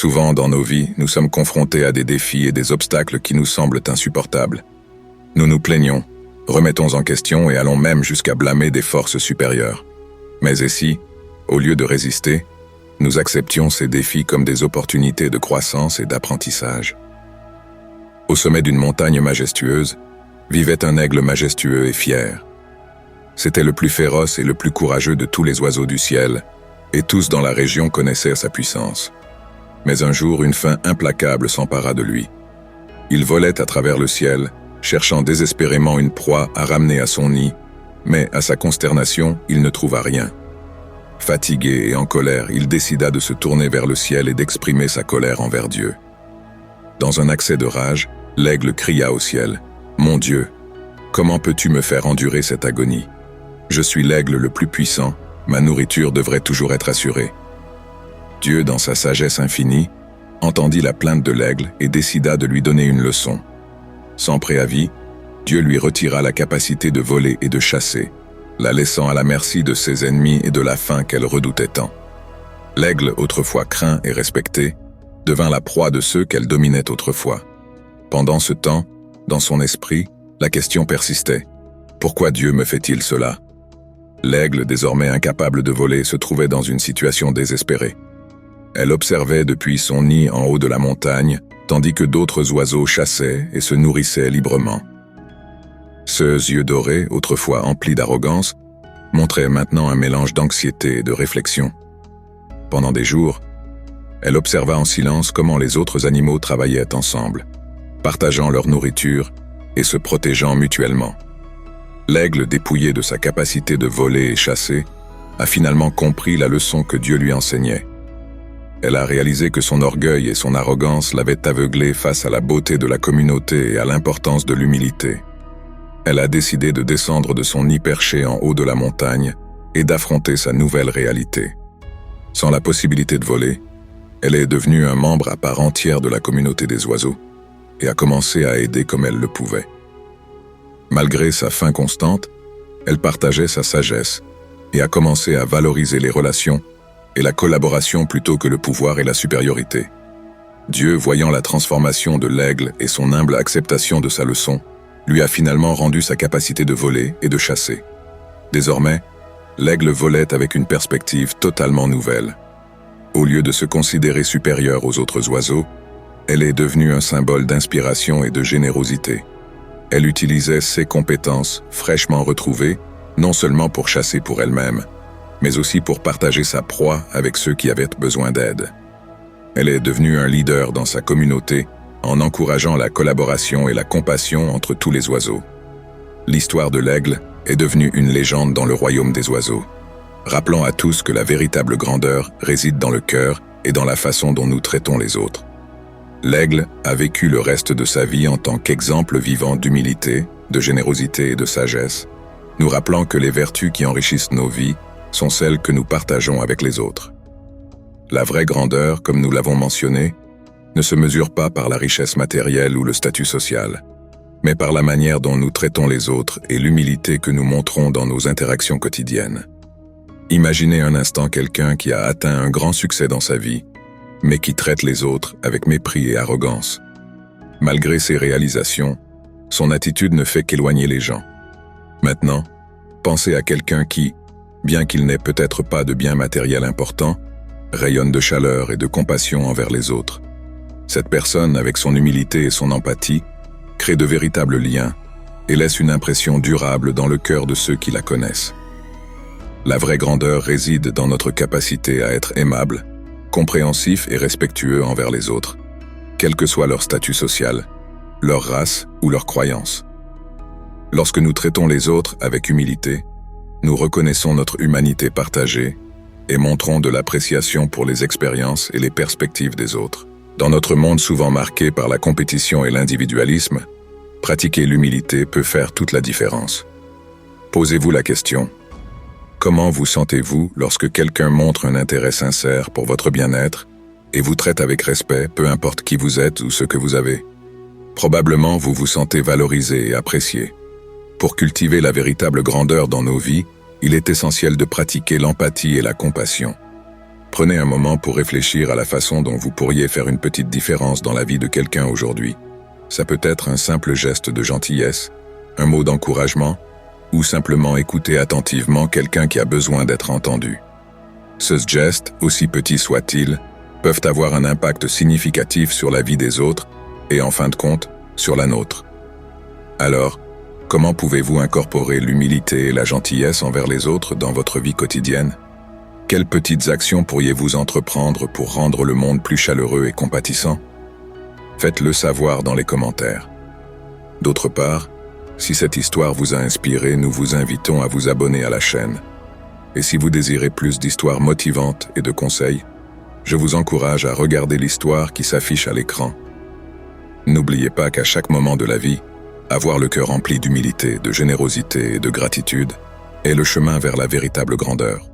Souvent, dans nos vies, nous sommes confrontés à des défis et des obstacles qui nous semblent insupportables. Nous nous plaignons, remettons en question et allons même jusqu'à blâmer des forces supérieures. Mais et si, au lieu de résister, nous acceptions ces défis comme des opportunités de croissance et d'apprentissage? Au sommet d'une montagne majestueuse, vivait un aigle majestueux et fier. C'était le plus féroce et le plus courageux de tous les oiseaux du ciel, et tous dans la région connaissaient sa puissance. Mais un jour, une faim implacable s'empara de lui. Il volait à travers le ciel, cherchant désespérément une proie à ramener à son nid, mais à sa consternation, il ne trouva rien. Fatigué et en colère, il décida de se tourner vers le ciel et d'exprimer sa colère envers Dieu. Dans un accès de rage, l'aigle cria au ciel, « Mon Dieu, comment peux-tu me faire endurer cette agonie? Je suis l'aigle le plus puissant, ma nourriture devrait toujours être assurée. » Dieu, dans sa sagesse infinie, entendit la plainte de l'aigle et décida de lui donner une leçon. Sans préavis, Dieu lui retira la capacité de voler et de chasser, la laissant à la merci de ses ennemis et de la faim qu'elle redoutait tant. L'aigle, autrefois craint et respecté, devint la proie de ceux qu'elle dominait autrefois. Pendant ce temps, dans son esprit, la question persistait. Pourquoi Dieu me fait-il cela? L'aigle, désormais incapable de voler, se trouvait dans une situation désespérée. Elle observait depuis son nid en haut de la montagne, tandis que d'autres oiseaux chassaient et se nourrissaient librement. Ceux yeux dorés, autrefois emplis d'arrogance, montraient maintenant un mélange d'anxiété et de réflexion. Pendant des jours, elle observa en silence comment les autres animaux travaillaient ensemble, partageant leur nourriture et se protégeant mutuellement. L'aigle, dépouillé de sa capacité de voler et chasser, a finalement compris la leçon que Dieu lui enseignait. Elle a réalisé que son orgueil et son arrogance l'avaient aveuglée face à la beauté de la communauté et à l'importance de l'humilité. Elle a décidé de descendre de son nid perché en haut de la montagne et d'affronter sa nouvelle réalité. Sans la possibilité de voler, elle est devenue un membre à part entière de la communauté des oiseaux et a commencé à aider comme elle le pouvait. Malgré sa faim constante, elle partageait sa sagesse et a commencé à valoriser les relations et la collaboration plutôt que le pouvoir et la supériorité. Dieu, voyant la transformation de l'aigle et son humble acceptation de sa leçon, lui a finalement rendu sa capacité de voler et de chasser. Désormais, l'aigle volait avec une perspective totalement nouvelle. Au lieu de se considérer supérieure aux autres oiseaux, elle est devenue un symbole d'inspiration et de générosité. Elle utilisait ses compétences, fraîchement retrouvées, non seulement pour chasser pour elle-même, mais aussi pour partager sa proie avec ceux qui avaient besoin d'aide. Elle est devenue un leader dans sa communauté en encourageant la collaboration et la compassion entre tous les oiseaux. L'histoire de l'aigle est devenue une légende dans le royaume des oiseaux, rappelant à tous que la véritable grandeur réside dans le cœur et dans la façon dont nous traitons les autres. L'aigle a vécu le reste de sa vie en tant qu'exemple vivant d'humilité, de générosité et de sagesse, nous rappelant que les vertus qui enrichissent nos vies sont celles que nous partageons avec les autres. La vraie grandeur, comme nous l'avons mentionné, ne se mesure pas par la richesse matérielle ou le statut social, mais par la manière dont nous traitons les autres et l'humilité que nous montrons dans nos interactions quotidiennes. Imaginez un instant quelqu'un qui a atteint un grand succès dans sa vie, mais qui traite les autres avec mépris et arrogance. Malgré ses réalisations, son attitude ne fait qu'éloigner les gens. Maintenant, pensez à quelqu'un qui, bien qu'il n'ait peut-être pas de biens matériels importants, rayonne de chaleur et de compassion envers les autres. Cette personne, avec son humilité et son empathie, crée de véritables liens et laisse une impression durable dans le cœur de ceux qui la connaissent. La vraie grandeur réside dans notre capacité à être aimable, compréhensif et respectueux envers les autres, quel que soit leur statut social, leur race ou leur croyance. Lorsque nous traitons les autres avec humilité, nous reconnaissons notre humanité partagée et montrons de l'appréciation pour les expériences et les perspectives des autres. Dans notre monde souvent marqué par la compétition et l'individualisme, pratiquer l'humilité peut faire toute la différence. Posez-vous la question: comment vous sentez-vous lorsque quelqu'un montre un intérêt sincère pour votre bien-être et vous traite avec respect, peu importe qui vous êtes ou ce que vous avez? Probablement vous vous sentez valorisé et apprécié. Pour cultiver la véritable grandeur dans nos vies, il est essentiel de pratiquer l'empathie et la compassion. Prenez un moment pour réfléchir à la façon dont vous pourriez faire une petite différence dans la vie de quelqu'un aujourd'hui. Ça peut être un simple geste de gentillesse, un mot d'encouragement, ou simplement écouter attentivement quelqu'un qui a besoin d'être entendu. Ce geste, aussi petit soit-il, peuvent avoir un impact significatif sur la vie des autres et, en fin de compte, sur la nôtre. Alors, comment pouvez-vous incorporer l'humilité et la gentillesse envers les autres dans votre vie quotidienne? Quelles petites actions pourriez-vous entreprendre pour rendre le monde plus chaleureux et compatissant? Faites-le savoir dans les commentaires. D'autre part, si cette histoire vous a inspiré, nous vous invitons à vous abonner à la chaîne. Et si vous désirez plus d'histoires motivantes et de conseils, je vous encourage à regarder l'histoire qui s'affiche à l'écran. N'oubliez pas qu'à chaque moment de la vie, avoir le cœur rempli d'humilité, de générosité et de gratitude est le chemin vers la véritable grandeur.